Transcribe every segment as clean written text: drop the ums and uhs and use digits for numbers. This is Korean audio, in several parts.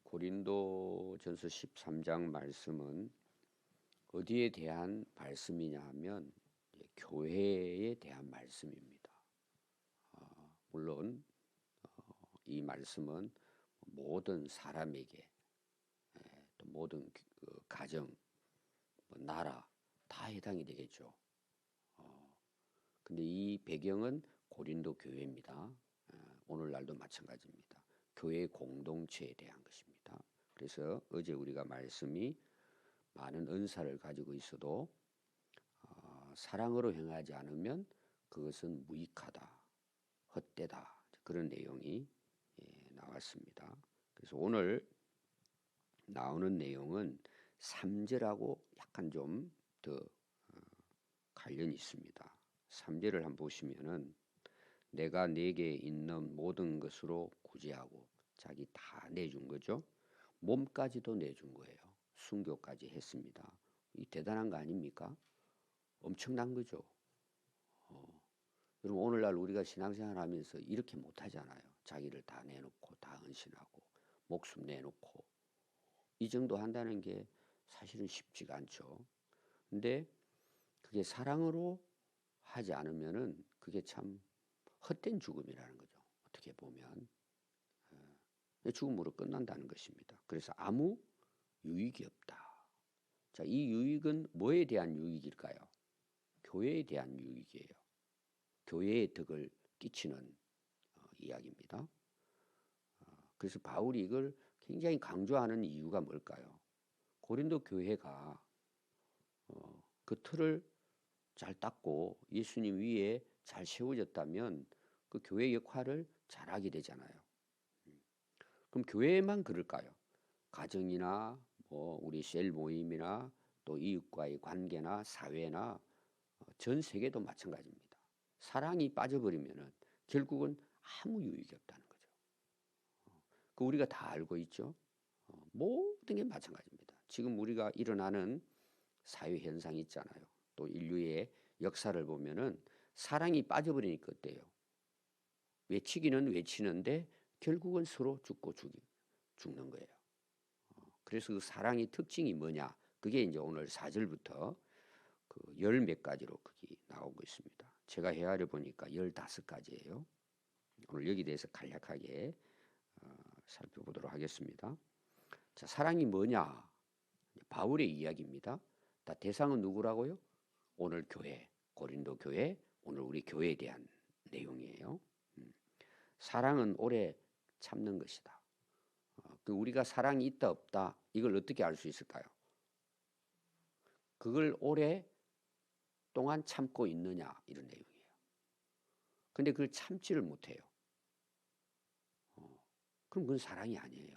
고린도전서 13장 말씀은 어디에 대한 말씀이냐 하면 교회에 대한 말씀입니다. 물론 이 말씀은 모든 사람에게 또 모든 가정, 나라 다 해당이 되겠죠. 근데 이 배경은 고린도 교회입니다. 오늘날도 마찬가지입니다. 교회 공동체에 대한 것입니다. 그래서 어제 우리가 말씀이 많은 은사를 가지고 있어도 사랑으로 행하지 않으면 그것은 무익하다, 헛되다, 그런 내용이 나왔습니다. 그래서 오늘 나오는 내용은 3절하고 약간 좀 더 관련이 있습니다. 3절을 한번 보시면은 내가 내게 있는 모든 것으로 구제하고, 자기 다 내준 거죠. 몸까지도 내준 거예요. 순교까지 했습니다. 이 대단한 거 아닙니까? 엄청난 거죠. 여러분, 오늘날 우리가 신앙생활 하면서 이렇게 못하잖아요. 자기를 다 내놓고 다 헌신하고 목숨 내놓고 이 정도 한다는 게 사실은 쉽지가 않죠. 근데 그게 사랑으로 하지 않으면은 그게 참 헛된 죽음이라는 거죠. 어떻게 보면 죽음으로 끝난다는 것입니다. 그래서 아무 유익이 없다. 자, 이 유익은 뭐에 대한 유익일까요? 교회에 대한 유익이에요. 교회의 덕을 끼치는 이야기입니다. 그래서 바울이 이걸 굉장히 강조하는 이유가 뭘까요? 고린도 교회가 그 틀을 잘 닦고 예수님 위에 잘 세워졌다면 그 교회 역할을 잘하게 되잖아요. 그럼 교회만 그럴까요? 가정이나 뭐 우리 셀 모임이나 또 이웃과의 관계나 사회나 전 세계도 마찬가지입니다. 사랑이 빠져버리면은 결국은 아무 유익이 없다는 거죠. 그 우리가 다 알고 있죠. 모든 게 마찬가지입니다. 지금 우리가 일어나는 사회 현상이 있잖아요. 또 인류의 역사를 보면은 사랑이 빠져버리니까 어때요? 외치기는 외치는데 결국은 서로 죽고 죽는 거예요. 그래서 그 사랑의 특징이 뭐냐? 그게 이제 오늘 4절부터 그 열 몇 가지로 거기 나오고 있습니다. 제가 헤아려 보니까 15가지예요. 오늘 여기 대해서 간략하게 살펴보도록 하겠습니다. 자, 사랑이 뭐냐? 바울의 이야기입니다. 다 대상은 누구라고요? 오늘 교회, 고린도 교회, 오늘 우리 교회에 대한 내용이에요. 사랑은 오래 참는 것이다. 우리가 사랑이 있다 없다 이걸 어떻게 알 수 있을까요? 그걸 오랫동안 참고 있느냐 이런 내용이에요. 근데 그걸 참지를 못해요. 그럼 그건 사랑이 아니에요.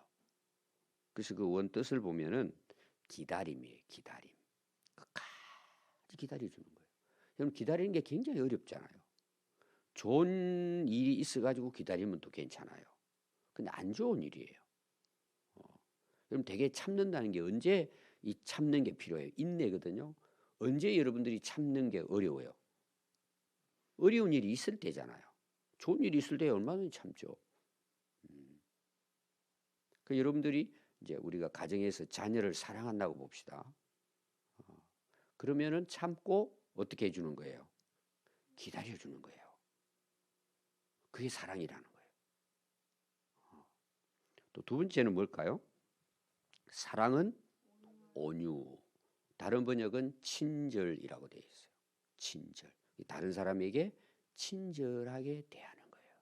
그래서 그 원뜻을 보면은 기다림이에요. 기다림. 끝까지 기다려주는 거예요. 여러분, 기다리는 게 굉장히 어렵잖아요. 좋은 일이 있어가지고 기다리면 또 괜찮아요. 근데 안 좋은 일이에요. 여러분, 되게 참는다는 게 언제 이 참는 게 필요해요? 인내거든요. 언제 여러분들이 참는 게 어려워요? 어려운 일이 있을 때잖아요. 좋은 일이 있을 때 얼마나 참죠. 그 여러분들이 이제 우리가 가정에서 자녀를 사랑한다고 봅시다. 그러면은 참고 어떻게 해주는 거예요? 기다려주는 거예요. 그게 사랑이라는 거예요. 또 두 번째는 뭘까요? 사랑은 온유. 다른 번역은 친절이라고 되어 있어요. 친절. 다른 사람에게 친절하게 대하는 거예요.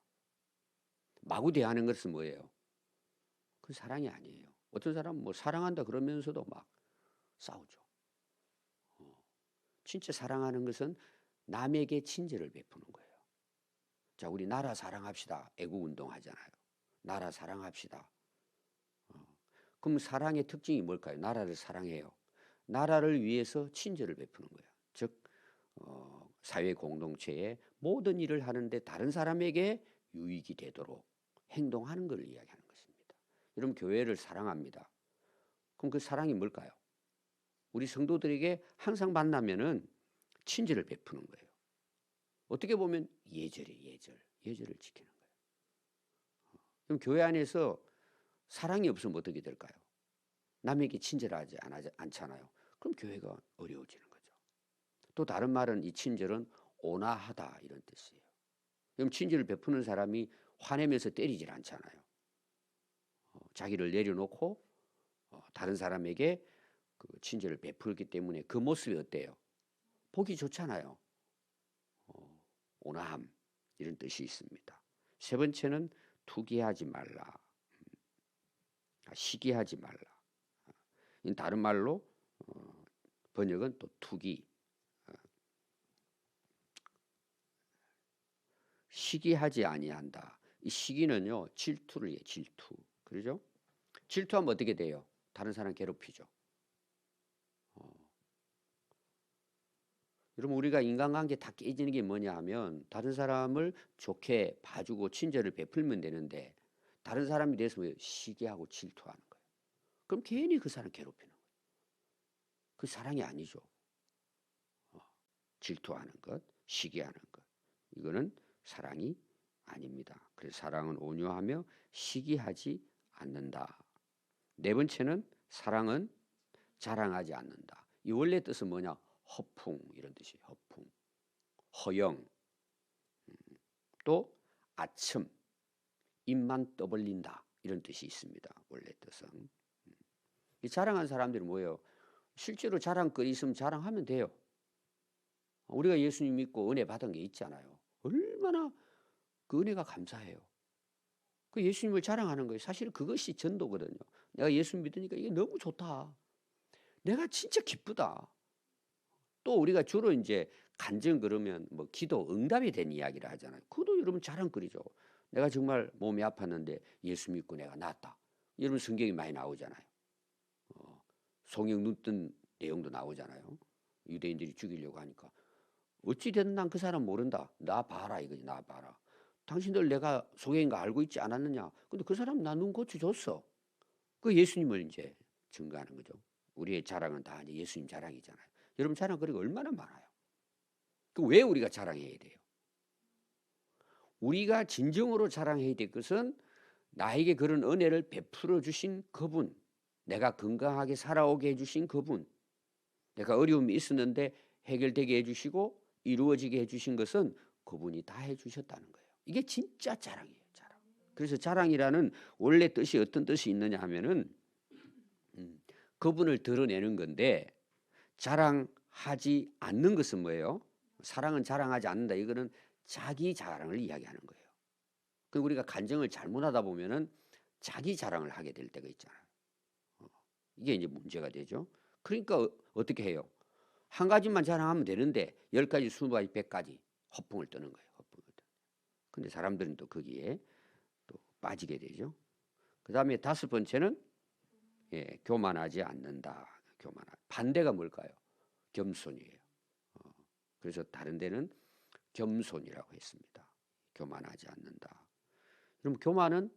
마구 대하는 것은 뭐예요? 그건 사랑이 아니에요. 어떤 사람은 뭐 사랑한다 그러면서도 막 싸우죠. 진짜 사랑하는 것은 남에게 친절을 베푸는 거예요. 자, 우리 나라 사랑합시다. 애국운동 하잖아요. 나라 사랑합시다. 그럼 사랑의 특징이 뭘까요? 나라를 사랑해요. 나라를 위해서 친절을 베푸는 거예요. 즉 사회 공동체의 모든 일을 하는데 다른 사람에게 유익이 되도록 행동하는 걸 이야기하는 것입니다. 여러분, 교회를 사랑합니다. 그럼 그 사랑이 뭘까요? 우리 성도들에게 항상 만나면은 친절을 베푸는 거예요. 어떻게 보면 예절을 지키는 거예요. 그럼 교회 안에서 사랑이 없으면 어떻게 될까요? 남에게 친절하지 않잖아요. 그럼 교회가 어려워지는 거죠. 또 다른 말은 이 친절은 온화하다 이런 뜻이에요. 그럼 친절을 베푸는 사람이 화내면서 때리질 않잖아요. 자기를 내려놓고 다른 사람에게 그 친절을 베풀기 때문에 그 모습이 어때요? 보기 좋잖아요. 온화함 이런 뜻이 있습니다. 세 번째는 투기하지 말라. 시기하지 말라. 다른 말로 번역은 또 투기. 시기하지 아니한다. 이 시기는요 질투를 해요. 질투. 그러죠? 질투하면 어떻게 돼요? 다른 사람 괴롭히죠. 여러분 우리가 인간관계 다 깨지는 게 뭐냐 하면 다른 사람을 좋게 봐주고 친절을 베풀면 되는데 다른 사람이 대해서 시기하고 질투하는 거예요. 그럼 괜히 그 사람 괴롭히는 거예요. 그 사랑이 아니죠. 질투하는 것, 시기하는 것. 이거는 사랑이 아닙니다. 그래서 사랑은 온유하며 시기하지 않는다. 네 번째는 사랑은 자랑하지 않는다. 이 원래 뜻은 뭐냐? 허풍 이런 뜻이에요. 허풍, 허영, 또 아첨, 입만 떠벌린다 이런 뜻이 있습니다. 원래 뜻은. 이 자랑한 사람들이 뭐예요? 실제로 자랑거리 있으면 자랑하면 돼요. 우리가 예수님 믿고 은혜 받은 게 있잖아요. 얼마나 그 은혜가 감사해요. 그 예수님을 자랑하는 거예요. 사실 그것이 전도거든요. 내가 예수님 믿으니까 이게 너무 좋다. 내가 진짜 기쁘다. 또 우리가 주로 이제 간증 그러면 뭐 기도 응답이 된 이야기를 하잖아요. 그것도 여러분 자랑거리죠. 내가 정말 몸이 아팠는데 예수 믿고 내가 낫다. 여러분 성경이 많이 나오잖아요. 송영 눈 뜬 내용도 나오잖아요. 유대인들이 죽이려고 하니까 어찌됐든 난 그 사람 모른다. 나 봐라 이거지. 나 봐라. 당신들 내가 송영인 거 알고 있지 않았느냐. 근데 그 사람 나 눈 고쳐줬어. 그 예수님을 이제 증거하는 거죠. 우리의 자랑은 다 이제 예수님 자랑이잖아요. 여러분 자랑거리가 얼마나 많아요. 그 왜 우리가 자랑해야 돼요? 우리가 진정으로 자랑해야 될 것은 나에게 그런 은혜를 베풀어 주신 그분, 내가 건강하게 살아오게 해주신 그분, 내가 어려움이 있었는데 해결되게 해주시고 이루어지게 해주신 것은 그분이 다 해주셨다는 거예요. 이게 진짜 자랑이에요. 자랑. 그래서 자랑이라는 원래 뜻이 어떤 뜻이 있느냐 하면은 그분을 드러내는 건데 자랑하지 않는 것은 뭐예요? 사랑은 자랑하지 않는다. 이거는 자기 자랑을 이야기하는 거예요. 그 우리가 간증을 잘못하다 보면은 자기 자랑을 하게 될 때가 있잖아요. 이게 이제 문제가 되죠. 그러니까 어떻게 해요? 한 가지만 자랑하면 되는데 10가지, 20가지, 100가지 허풍을 뜨는 거예요. 허풍을 뜨는. 근데 사람들은 또 거기에 또 빠지게 되죠. 그 다음에 5번째는 교만하지 않는다. 반대가 뭘까요? 겸손이에요. 그래서 다른 데는 겸손이라고 했습니다. 교만하지 않는다. 그럼 교만은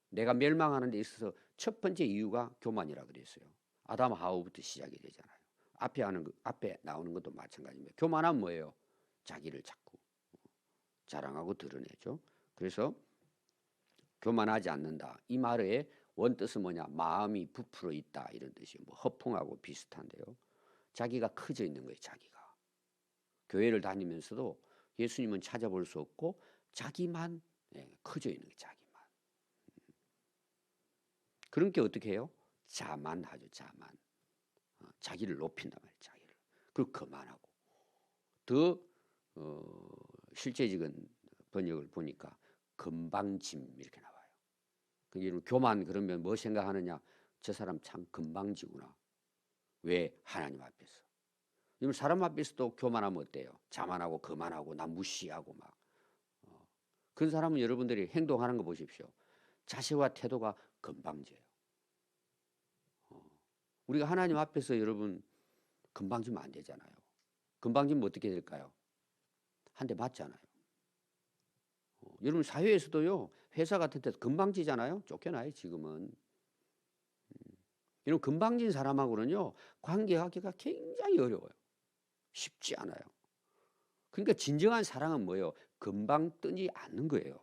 내가 멸망하는 데 있어서 첫 번째 이유가 교만이라고 그랬어요. 아담 하우부터 시작이 되잖아요. 앞에 나오는 것도 마찬가지입니다. 교만은 뭐예요? 자기를 자꾸 자랑하고 드러내죠. 그래서 교만하지 않는다. 이 말의 원뜻은 뭐냐? 마음이 부풀어 있다 이런 뜻이에요. 뭐 허풍하고 비슷한데요. 자기가 커져 있는 거예요. 자기가. 교회를 다니면서도 예수님은 찾아볼 수 없고 자기만 커져 있는 거예요. 자기만. 그런 게 어떻게 해요? 자만하죠. 자만. 자기를 높인단 말이에요. 자기를. 그리고 거만하고. 더 실제적인 번역을 보니까 건방짐 이렇게 나와요. 그러니까 교만 그러면 뭐 생각하느냐? 저 사람 참 건방지구나. 왜? 하나님 앞에서. 여러분 사람 앞에서도 교만하면 어때요? 자만하고 거만하고 나 무시하고 막. 그런 사람은 여러분들이 행동하는 거 보십시오. 자세와 태도가 건방져요. 우리가 하나님 앞에서 여러분 건방지면 안 되잖아요. 건방지면 어떻게 될까요? 한 대 맞잖아요. 여러분 사회에서도요. 회사 같은 데서 건방지잖아요. 쫓겨나요 지금은. 이런 건방진 사람하고는요. 관계하기가 굉장히 어려워요. 쉽지 않아요. 그러니까 진정한 사랑은 뭐예요? 금방 뜨지 않는 거예요.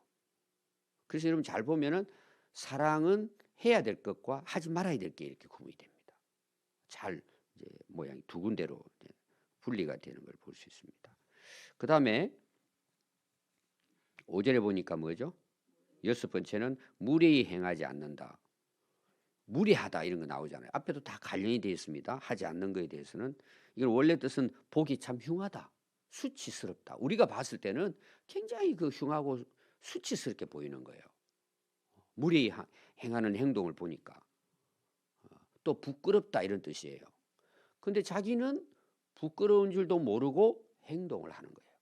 그래서 여러분 잘 보면은 사랑은 해야 될 것과 하지 말아야 될 게 이렇게 구분이 됩니다. 잘 이제 모양이 두 군데로 이제 분리가 되는 걸 볼 수 있습니다. 그 다음에 5절에 보니까 뭐죠? 6번째는 무례히 행하지 않는다. 무례하다 이런 거 나오잖아요. 앞에도 다 관련이 되어 있습니다. 하지 않는 거에 대해서는. 이건 원래 뜻은 보기 참 흉하다. 수치스럽다. 우리가 봤을 때는 굉장히 그 흉하고 수치스럽게 보이는 거예요. 무례히 행하는 행동을 보니까. 또 부끄럽다 이런 뜻이에요. 근데 자기는 부끄러운 줄도 모르고 행동을 하는 거예요.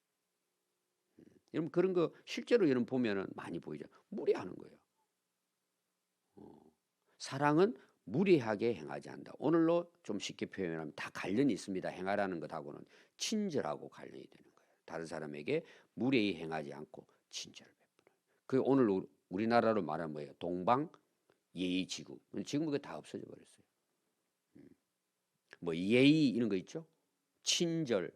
여러분 그런 거 실제로 여러분 보면은 많이 보이죠. 무례하는 거예요. 사랑은 무례하게 행하지 않는다. 오늘로 좀 쉽게 표현하면 다 관련이 있습니다. 행하라는 것하고는 친절하고 관련이 되는 거예요. 다른 사람에게 무례히 행하지 않고 친절을 베푸는. 그 오늘 우리나라로 말하면 뭐예요? 동방 예의지구. 지금 그게 다 없어져 버렸어요. 뭐 예의 이런 거 있죠? 친절.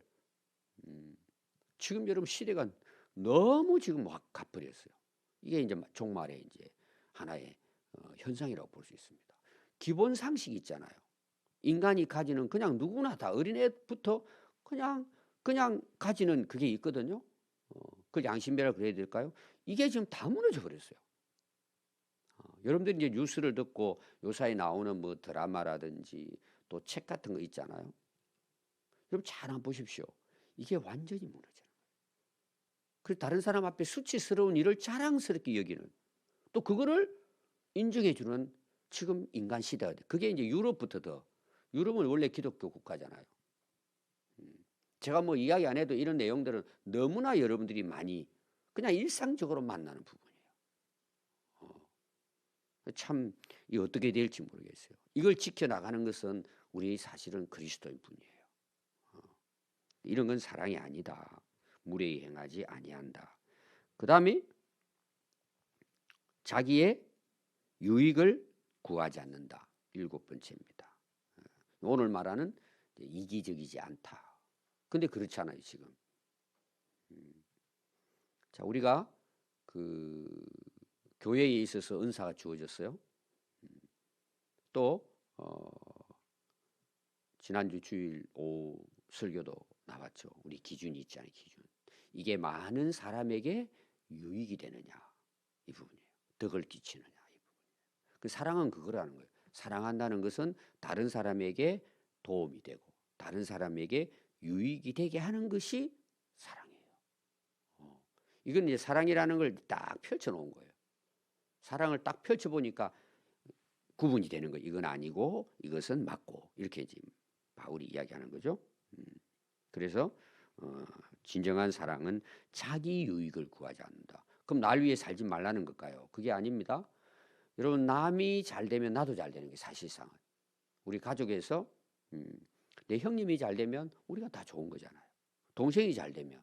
지금 여러분 시대가 너무 지금 확 가버렸어요. 이게 이제 종말의 이제 하나의 현상이라고 볼 수 있습니다. 기본 상식이 있잖아요. 인간이 가지는 그냥 누구나 다 어린애부터 그냥 가지는 그게 있거든요. 그 양심배라고 그래야 될까요? 이게 지금 다 무너져 버렸어요. 여러분들이 이제 뉴스를 듣고 요사이 나오는 뭐 드라마라든지 또 책 같은 거 있잖아요. 여러분 잘 한번 보십시오. 이게 완전히 무너져요. 그래서 다른 사람 앞에 수치스러운 일을 자랑스럽게 여기는 또 그거를 인정해 주는 지금 인간 시대가 돼. 그게 이제 유럽부터 더. 유럽은 원래 기독교 국가잖아요. 제가 뭐 이야기 안 해도 이런 내용들은 너무나 여러분들이 많이 그냥 일상적으로 만나는 부분이에요. 참 이 어떻게 될지 모르겠어요. 이걸 지켜나가는 것은 우리 사실은 그리스도인 분이에요. 이런 건 사랑이 아니다. 무례히 행하지 아니한다. 그 다음에 자기의 유익을 구하지 않는다. 7번째입니다. 오늘 말하는 이기적이지 않다. 근데 그렇잖아요, 지금. 자, 우리가 그 교회에 있어서 은사가 주어졌어요. 또 지난주 주일 오후 설교도 나왔죠. 우리 기준이 있잖아요, 기준. 이게 많은 사람에게 유익이 되느냐 이 부분이에요. 덕을 끼치느냐 이 부분이에요. 그 사랑은 그거라는 거예요. 사랑한다는 것은 다른 사람에게 도움이 되고 다른 사람에게 유익이 되게 하는 것이 사랑이에요. 이건 이제 사랑이라는 걸 딱 펼쳐놓은 거예요. 사랑을 딱 펼쳐보니까 구분이 되는 거예요. 이건 아니고 이것은 맞고 이렇게 지금 바울이 이야기하는 거죠. 그래서 진정한 사랑은 자기 유익을 구하지 않는다. 그럼 날 위해 살지 말라는 걸까요? 그게 아닙니다. 여러분 남이 잘 되면 나도 잘 되는 게 사실상은 우리 가족에서 내 형님이 잘 되면 우리가 다 좋은 거잖아요. 동생이 잘 되면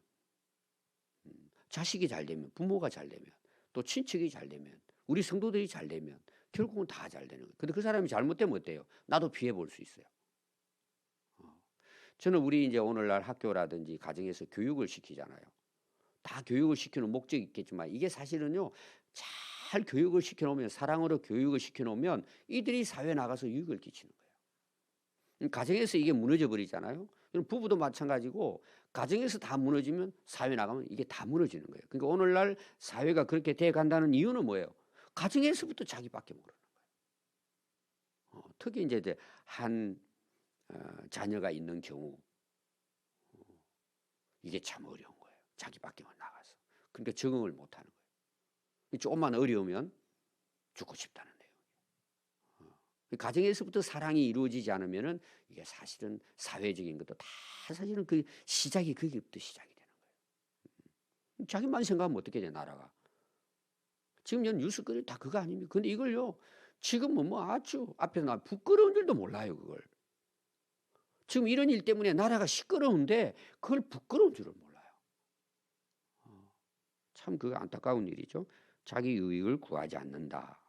자식이 잘 되면 부모가 잘 되면 또 친척이 잘 되면 우리 성도들이 잘 되면 결국은 다 잘 되는 거예요. 근데 그 사람이 잘못되면 어때요? 나도 피해 볼 수 있어요. 저는 우리 이제 오늘날 학교라든지 가정에서 교육을 시키잖아요. 다 교육을 시키는 목적이 있겠지만 이게 사실은요. 잘 교육을 시켜놓으면 사랑으로 교육을 시켜놓으면 이들이 사회에 나가서 유익을 끼치는 거예요. 가정에서 이게 무너져 버리잖아요. 부부도 마찬가지고 가정에서 다 무너지면 사회 나가면 이게 다 무너지는 거예요. 그러니까 오늘날 사회가 그렇게 돼 간다는 이유는 뭐예요? 가정에서부터 자기밖에 모르는 거예요. 특히 이제 한 자녀가 있는 경우 이게 참 어려운 거예요. 자기밖에만 나가서. 그러니까 적응을 못하는 거예요. 조금만 어려우면 죽고 싶다는 내용이에요. 가정에서부터 사랑이 이루어지지 않으면은 이게 사실은 사회적인 것도 다 사실은 그 시작이 거기부터 시작이 되는 거예요. 자기만 생각하면 어떻게 돼 나라가. 지금 뉴스거리 다 그거 아닙니까? 근데 이걸요 지금은 뭐 아주 앞에서 나 부끄러운 줄도 몰라요 그걸. 지금 이런 일 때문에 나라가 시끄러운데 그걸 부끄러운 줄을 몰라요. 참 그거 안타까운 일이죠. 자기 유익을 구하지 않는다.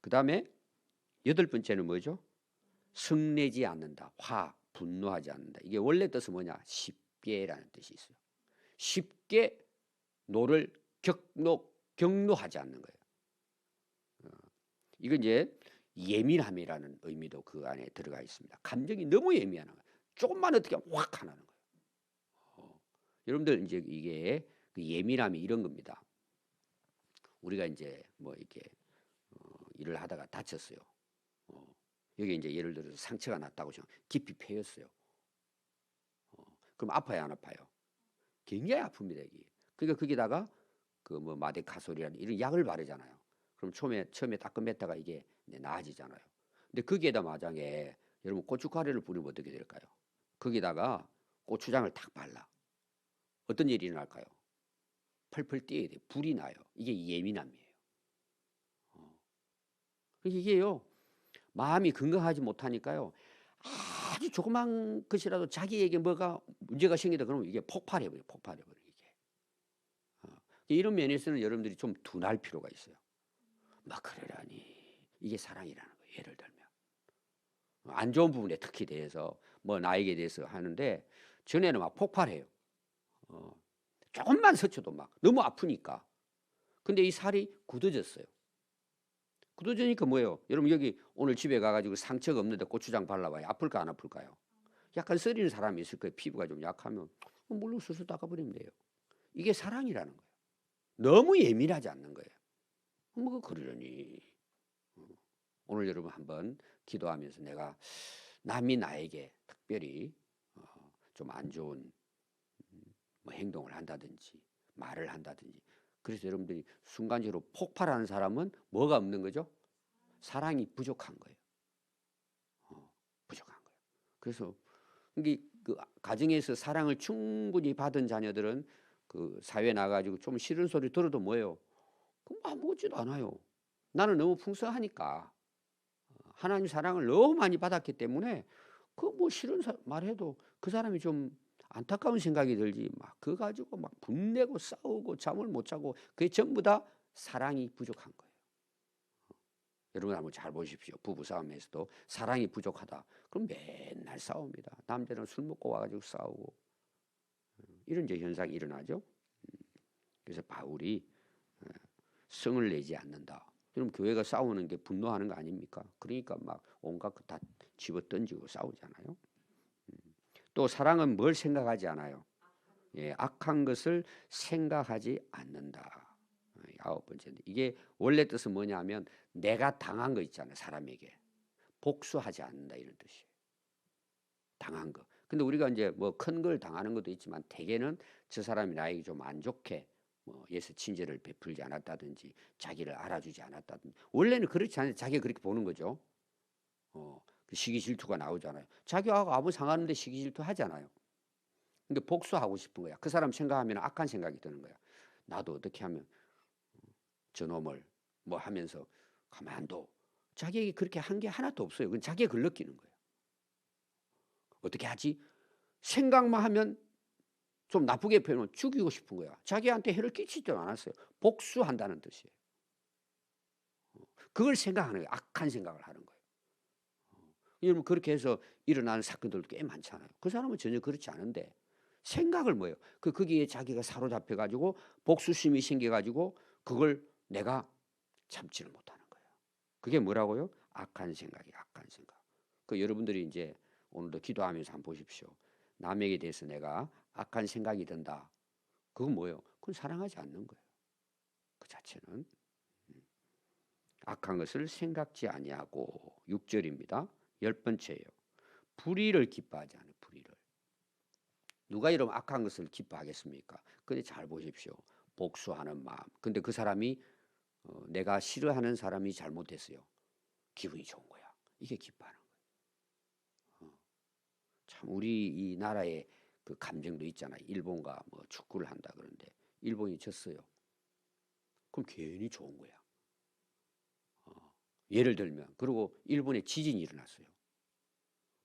그 다음에 8번째는 뭐죠? 성내지 않는다. 분노하지 않는다. 이게 원래 뜻은 뭐냐? 쉽게라는 뜻이 있어요. 쉽게 노를 격노하지 않는 거예요. 이건 이제 예민함이라는 의미도 그 안에 들어가 있습니다. 감정이 너무 예민한 거예요. 조금만 어떻게 하면 확 하나는 거예요. 여러분들 이제 이게 그 예민함이 이런 겁니다. 우리가 이제 뭐 이렇게 일을 하다가 다쳤어요. 여기 이제 예를 들어서 상처가 났다고 생각, 깊이 패였어요. 그럼 아파요, 안 아파요? 굉장히 아픕니다, 이게. 그러니까 거기다가 그 뭐 마데카솔이라는 이런 약을 바르잖아요. 그럼 처음에 따끔했다가 이게 나아지잖아요. 근데 거기에다 마장에 여러분 고춧가루를 뿌리면 어떻게 될까요? 거기다가 고추장을 탁 발라. 어떤 일이 일어날까요? 펄펄 뛰어야 돼요. 불이 나요. 이게 예민함이에요. 이게요, 마음이 건강하지 못하니까요, 아주 조그만 것이라도 자기에게 뭐가 문제가 생기다 그러면 이게 폭발해버려요. 폭발해버려요. 이런 면에서는 여러분들이 좀 둔할 필요가 있어요. 막 그러라니 이게 사랑이라는 거예요. 예를 들면 안 좋은 부분에 특히 대해서 뭐 나에게 대해서 하는데 전에는 막 폭발해요. 조금만 스쳐도 막 너무 아프니까. 근데 이 살이 굳어졌어요. 굳어지니까 뭐예요? 여러분 여기 오늘 집에 가가지고 상처가 없는데 고추장 발라봐요. 아플까 안 아플까요? 약간 쓰리는 사람이 있을 거예요. 피부가 좀 약하면 물로 스스 닦아버리면 돼요. 이게 사랑이라는 거예요. 너무 예민하지 않는 거예요. 뭐 그러려니. 오늘 여러분 한번 기도하면서 내가 남이 나에게 특별히 좀 안 좋은 뭐 행동을 한다든지 말을 한다든지, 그래서 여러분들이 순간적으로 폭발하는 사람은 뭐가 없는 거죠? 사랑이 부족한 거예요. 부족한 거예요. 그래서 이게 그 가정에서 사랑을 충분히 받은 자녀들은 그 사회에 나가지고 좀 싫은 소리 들어도 뭐예요? 그럼 아무것지도 않아요. 나는 너무 풍성하니까 하나님 사랑을 너무 많이 받았기 때문에 그 뭐 싫은 말해도 그 사람이 좀 안타까운 생각이 들지 막 그거 가지고 막 분내고 싸우고 잠을 못 자고 그게 전부 다 사랑이 부족한 거예요. 여러분 한번 잘 보십시오. 부부 싸움에서도 사랑이 부족하다. 그럼 맨날 싸웁니다. 남자는 술 먹고 와가지고 싸우고 이런 이제 현상이 일어나죠. 그래서 바울이 성을 내지 않는다. 그럼 교회가 싸우는 게 분노하는 거 아닙니까? 그러니까 막 온갖 거 다 집어 던지고 싸우잖아요. 또 사랑은 뭘 생각하지 않아요? 예, 악한 것을 생각하지 않는다. 9번째인데 이게 원래 뜻은 뭐냐면 내가 당한 거 있잖아요. 사람에게 복수하지 않는다 이런 뜻이에요. 당한 거. 근데 우리가 이제 뭐 큰 걸 당하는 것도 있지만 대개는 저 사람이 나에게 좀 안 좋게 뭐 예수 친절을 베풀지 않았다든지 자기를 알아주지 않았다든지, 원래는 그렇지 않아요. 자기가 그렇게 보는 거죠. 그 시기 질투가 나오잖아요. 자기하고 아무 상관없는데 시기 질투 하잖아요. 근데 복수하고 싶은 거야. 그 사람 생각하면 악한 생각이 드는 거야. 나도 어떻게 하면 저놈을 뭐 하면서 가만둬. 자기에게 그렇게 한 게 하나도 없어요. 그건 자기가 그걸 느끼는 거예요. 어떻게 하지? 생각만 하면 좀 나쁘게 표현하면 죽이고 싶은 거야. 자기한테 해를 끼치지도 않았어요. 복수한다는 뜻이에요. 그걸 생각하는 거예요. 악한 생각을 하는 거예요. 여러분 그렇게 해서 일어나는 사건들도 꽤 많잖아요. 그 사람은 전혀 그렇지 않은데 생각을 뭐예요? 거기에 자기가 사로잡혀 가지고 복수심이 생겨 가지고 그걸 내가 참지를 못하는 거예요. 그게 뭐라고요? 악한 생각이에요. 악한 생각. 그 여러분들이 이제 오늘도 기도하면서 한번 보십시오. 남에게 대해서 내가 악한 생각이 든다. 그건 뭐예요? 그건 사랑하지 않는 거예요. 그 자체는. 악한 것을 생각지 아니하고 6절입니다. 10번째예요. 불의를 기뻐하지 않아요. 불의를. 누가 이런 악한 것을 기뻐하겠습니까? 근데 잘 보십시오. 복수하는 마음. 근데 그 사람이 내가 싫어하는 사람이 잘못했어요. 기분이 좋은 거야. 이게 기뻐하는 거예요. 참 우리 이 나라에 그 감정도 있잖아요. 일본과 뭐 축구를 한다 그러는데 일본이 졌어요. 그럼 괜히 좋은 거야. 예를 들면 그리고 일본에 지진이 일어났어요.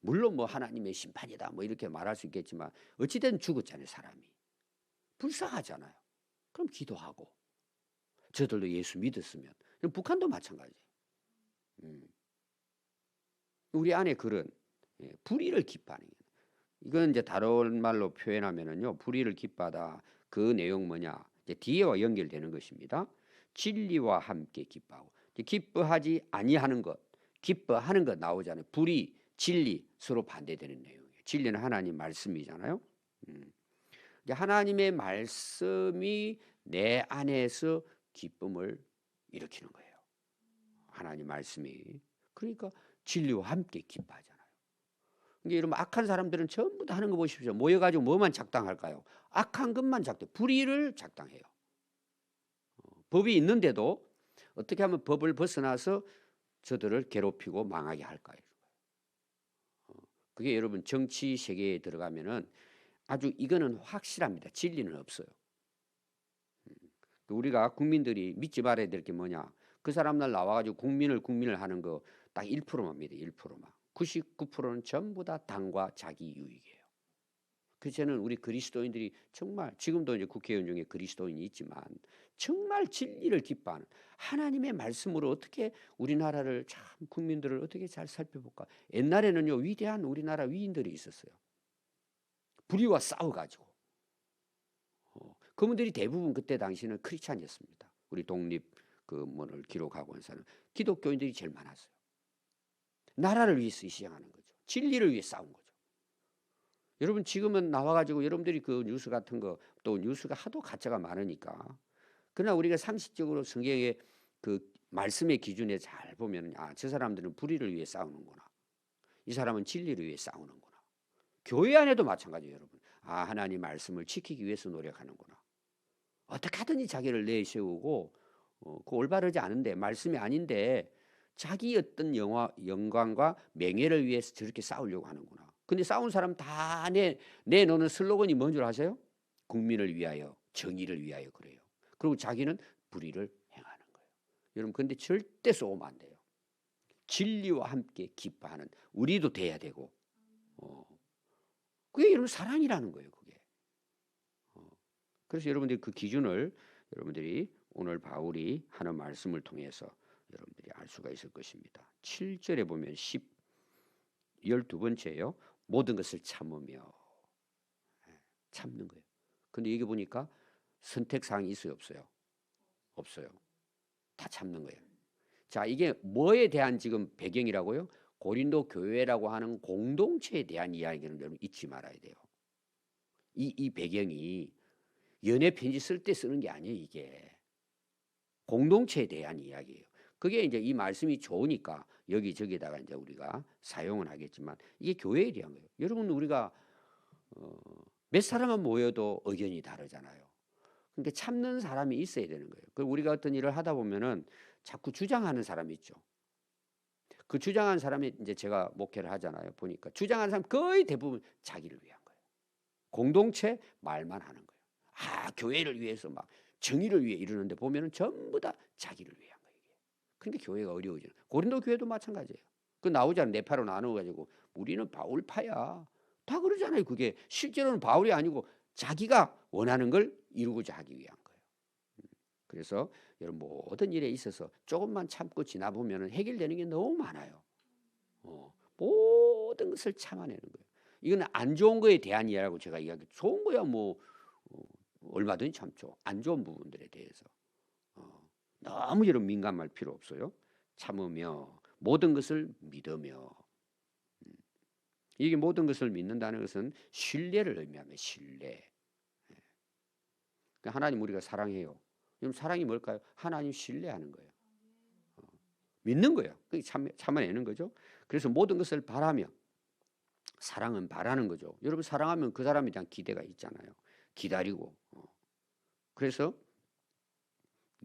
물론 뭐 하나님의 심판이다 뭐 이렇게 말할 수 있겠지만 어찌됐든 죽었잖아요. 사람이. 불쌍하잖아요. 그럼 기도하고 저들도 예수 믿었으면. 북한도 마찬가지예요. 우리 안에 그런 불의를 기뻐하는 거예요. 이건 이제 다른 말로 표현하면은요, 불의를 기뻐하다. 그 내용 뭐냐? 이제 뒤에와 연결되는 것입니다. 진리와 함께 기뻐하고. 기뻐하지 아니하는 것, 기뻐하는 것 나오잖아요. 불의, 진리 서로 반대되는 내용이에요. 진리는 하나님 말씀이잖아요. 하나님의 말씀이 내 안에서 기쁨을 일으키는 거예요. 하나님 말씀이. 그러니까 진리와 함께 기뻐하잖아요. 그러니까 여러분 악한 사람들은 전부 다 하는 거 보십시오. 모여가지고 뭐만 작당할까요? 악한 것만 작당, 불의를 작당해요. 법이 있는데도 어떻게 하면 법을 벗어나서 저들을 괴롭히고 망하게 할까요? 그게 여러분 정치 세계에 들어가면은 아주 이거는 확실합니다. 진리는 없어요. 우리가 국민들이 믿지 말아야 될 게 뭐냐? 그 사람들 나와가지고 국민을 하는 거 딱 1%만 믿어, 1%만. 99%는 전부 다 당과 자기 유익이에요. 그래서 저는 우리 그리스도인들이 정말 지금도 이제 국회의원 중에 그리스도인이 있지만 정말 진리를 기뻐하는 하나님의 말씀으로 어떻게 우리나라를 참 국민들을 어떻게 잘 살펴볼까? 옛날에는요 위대한 우리나라 위인들이 있었어요. 불의와 싸워가지고 그분들이 대부분 그때 당시는 크리스찬이었습니다. 우리 독립 그 뭐를 기록하고 한 사람 기독교인들이 제일 많았어요. 나라를 위해서 희생하는 거죠. 진리를 위해 싸운 거죠. 여러분 지금은 나와가지고 여러분들이 그 뉴스 같은 거 또 뉴스가 하도 가짜가 많으니까 그러나 우리가 상식적으로 성경의 그 말씀의 기준에 잘 보면 저 사람들은 불의를 위해 싸우는구나. 이 사람은 진리를 위해 싸우는구나. 교회 안에도 마찬가지예요, 여러분. 하나님 말씀을 지키기 위해서 노력하는구나. 어떻게 하든지 자기를 내세우고 그 올바르지 않은데 말씀이 아닌데 자기 어떤 영광과 명예를 위해서 저렇게 싸우려고 하는구나. 근데 싸운 사람 다 내놓는 슬로건이 뭔 줄 아세요? 국민을 위하여, 정의를 위하여 그래요. 그리고 자기는 불의를 행하는 거예요. 여러분 근데 절대 쏘면 안 돼요. 진리와 함께 기뻐하는 우리도 돼야 되고 그게 여러분 사랑이라는 거예요. 그게. 그래서 여러분들이 그 기준을 여러분들이 오늘 바울이 하는 말씀을 통해서 여러분들이 알 수가 있을 것입니다. 7절에 보면 12번째예요. 모든 것을 참으며 참는 거예요. 근데 여기 보니까 선택사항이 있어요, 없어요? 없어요. 다 참는 거예요. 자, 이게 뭐에 대한 지금 배경이라고요? 고린도 교회라고 하는 공동체에 대한 이야기는 여러분 잊지 말아야 돼요. 이 배경이 연애 편지 쓸 때 쓰는 게 아니에요, 이게. 공동체에 대한 이야기예요. 그게 이제 이 말씀이 좋으니까 여기저기다가 이제 우리가 사용은 하겠지만 이게 교회에 대한 거예요. 여러분 우리가 몇 사람만 모여도 의견이 다르잖아요. 그러니까 참는 사람이 있어야 되는 거예요. 그리고 우리가 어떤 일을 하다 보면은 자꾸 주장하는 사람이 있죠. 그 주장하는 사람이 이제 제가 목회를 하잖아요. 보니까 주장하는 사람 거의 대부분 자기를 위한 거예요. 공동체 말만 하는 거예요. 교회를 위해서 막 정의를 위해 이러는데 보면은 전부 다 자기를 위한 거예요. 그러니까 교회가 어려워지는. 고린도 교회도 마찬가지예요. 그 나오잖아요. 네 파로 나누어가지고 우리는 바울파야. 다 그러잖아요. 그게 실제로는 바울이 아니고 자기가 원하는 걸 이루고자 하기 위한 거예요. 그래서 여러분 모든 일에 있어서 조금만 참고 지나보면 해결되는 게 너무 많아요. 모든 것을 참아내는 거예요. 이건 안 좋은 거에 대한 이야기라고 제가 이야기. 좋은 거야 뭐 얼마든지 참죠. 안 좋은 부분들에 대해서 너무 여러분 민감할 필요 없어요. 참으며 모든 것을 믿으며 이게 모든 것을 믿는다는 것은 신뢰를 의미하며 신뢰. 하나님 우리가 사랑해요. 그럼 사랑이 뭘까요? 하나님 신뢰하는 거예요. 믿는 거예요. 그게 참아내는 거죠. 그래서 모든 것을 바라며 사랑은 바라는 거죠. 여러분 사랑하면 그 사람에 대한 기대가 있잖아요. 기다리고. 그래서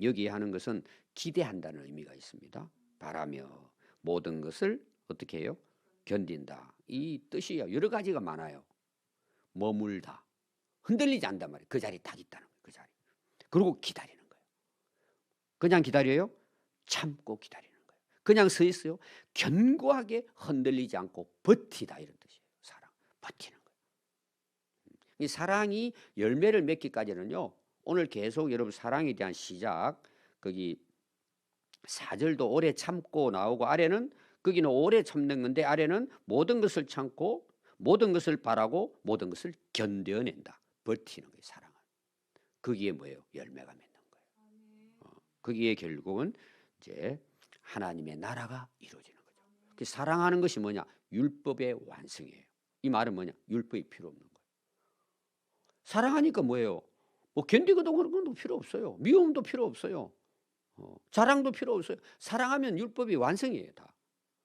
여기 하는 것은 기대한다는 의미가 있습니다. 바라며 모든 것을 어떻게 해요? 견딘다. 이 뜻이 여러 가지가 많아요. 머물다. 흔들리지 않단 말이에요. 그 자리에 딱 있다는 거예요. 그 자리. 그리고 기다리는 거예요. 그냥 기다려요? 참고 기다리는 거예요. 그냥 서 있어요? 견고하게 흔들리지 않고 버티다 이런 뜻이에요. 사랑. 버티는 거예요. 이 사랑이 열매를 맺기까지는요. 오늘 계속 여러분 사랑에 대한 시작 거기 4절도 오래 참고 나오고 아래는 거기는 오래 참는 건데 아래는 모든 것을 참고 모든 것을 바라고 모든 것을 견뎌낸다. 버티는 거예요. 사랑은. 거기에 뭐예요? 열매가 맺는 거예요. 거기에 결국은 이제 하나님의 나라가 이루어지는 거죠. 그 사랑하는 것이 뭐냐? 율법의 완성이에요. 이 말은 뭐냐? 율법이 필요 없는 거예요. 사랑하니까 뭐예요? 뭐 견디고도 그런 것도 필요 없어요. 미움도 필요 없어요. 자랑도 필요 없어요. 사랑하면 율법이 완성이에요, 다.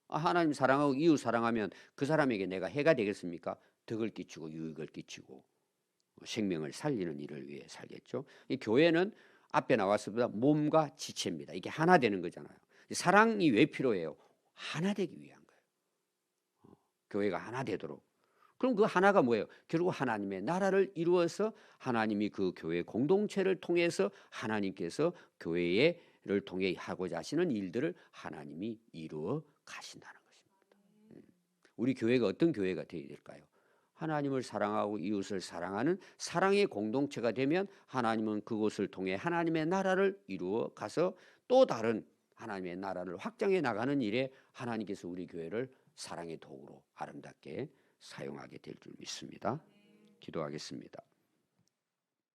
하나님 사랑하고 이웃 사랑하면 그 사람에게 내가 해가 되겠습니까? 덕을 끼치고 유익을 끼치고 생명을 살리는 일을 위해 살겠죠. 이 교회는 앞에 나왔습니다. 몸과 지체입니다. 이게 하나 되는 거잖아요. 사랑이 왜 필요해요? 하나 되기 위한 거예요. 교회가 하나 되도록. 그럼 그 하나가 뭐예요? 결국 하나님의 나라를 이루어서 하나님이 그 교회 공동체를 통해서 하나님께서 교회를 통해 하고자 하시는 일들을 하나님이 이루어 가신다는 것입니다. 우리 교회가 어떤 교회가 되어야 될까요? 하나님을 사랑하고 이웃을 사랑하는 사랑의 공동체가 되면 하나님은 그곳을 통해 하나님의 나라를 이루어 가서 또 다른 하나님의 나라를 확장해 나가는 일에 하나님께서 우리 교회를 사랑의 도구로 아름답게 사용하게 될 줄 믿습니다. 기도하겠습니다.